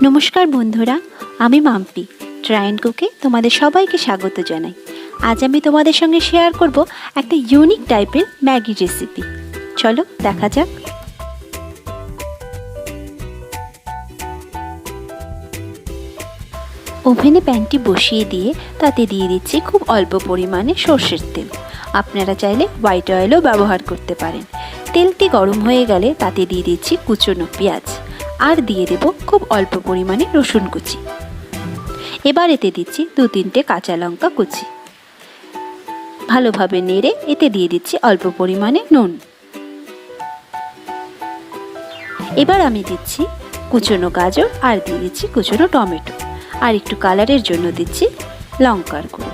নমস্কার বন্ধুরা, আমি মাম্পি ট্রাই অ্যান্ড কুকে তোমাদের সবাইকে স্বাগত জানাই। আজ আমি তোমাদের সঙ্গে শেয়ার করব একটা ইউনিক টাইপের ম্যাগি রেসিপি। চলো দেখা যাক। ওভেনে প্যানটি বসিয়ে দিয়ে তাতে দিয়ে দিচ্ছি খুব অল্প পরিমাণে সর্ষের তেল। আপনারা চাইলে হোয়াইট অয়েলও ব্যবহার করতে পারেন। তেলটি গরম হয়ে গেলে তাতে দিয়ে দিচ্ছি কুচনো পেঁয়াজ, আর দিয়ে দেব খুব অল্প পরিমাণে রসুন কুচি। এবার এতে দিচ্ছি 2-3টে কাঁচা লঙ্কা কুচি। ভালোভাবে নেড়ে এতে দিয়ে দিচ্ছি অল্প পরিমাণে নুন। এবার আমি দিচ্ছি কুচনো গাজর, আর দিয়ে দিচ্ছি কুচনো টমেটো, আর একটু কালারের জন্য দিচ্ছি লঙ্কার গুঁড়ো,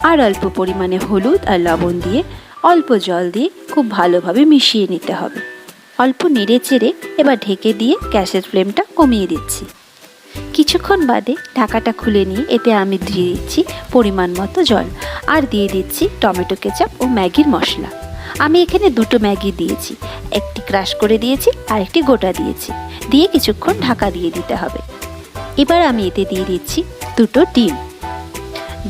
আর অল্প পরিমাণে হলুদ আর লবণ দিয়ে অল্প জল দিয়ে খুব ভালোভাবে মিশিয়ে নিতে হবে। অল্প নেড়ে চেড়ে এবার ঢেকে দিয়ে গ্যাসের ফ্লেমটা কমিয়ে দিচ্ছি। কিছুক্ষণ বাদে ঢাকাটা খুলে নিয়ে এতে আমি দিয়ে দিচ্ছি পরিমাণ মতো জল, আর দিয়ে দিচ্ছি টমেটো কেচাপ ও ম্যাগির মশলা। আমি এখানে 2টো ম্যাগি দিয়েছি, একটি ক্রাশ করে দিয়েছি আর একটি গোটা দিয়েছি। দিয়ে কিছুক্ষণ ঢাকা দিয়ে দিতে হবে। এবার আমি এতে দিয়ে দিচ্ছি 2টো ডিম।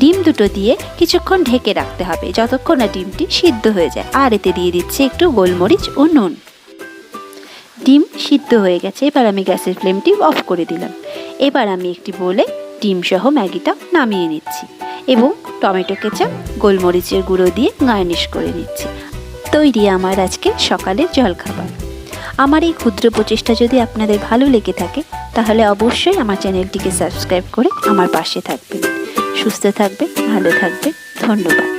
ডিম 2টো দিয়ে কিছুক্ষণ ঢেকে রাখতে হবে যতক্ষণ না ডিমটি সিদ্ধ হয়ে যায়। আর এতে দিয়ে দিচ্ছি একটু গোলমরিচ ও নুন। ডিম সিদ্ধ হয়ে গেছে, এবার আমি গ্যাসের ফ্লেমটি অফ করে দিলাম। এবার আমি একটি বলে ডিম সহ ম্যাগিটা নামিয়ে নিচ্ছি এবং টমেটো কেচাপ, গোলমরিচের গুঁড়ো দিয়ে গার্নিশ করে নিচ্ছি। তৈরি আমার আজকে সকালের জলখাবার। আমার এই ক্ষুদ্র প্রচেষ্টা যদি আপনাদের ভালো লেগে থাকে তাহলে অবশ্যই আমার চ্যানেলটিকে সাবস্ক্রাইব করে আমার পাশে থাকবেন। সুস্থ থাকবে, ভালো থাকবে। ধন্যবাদ।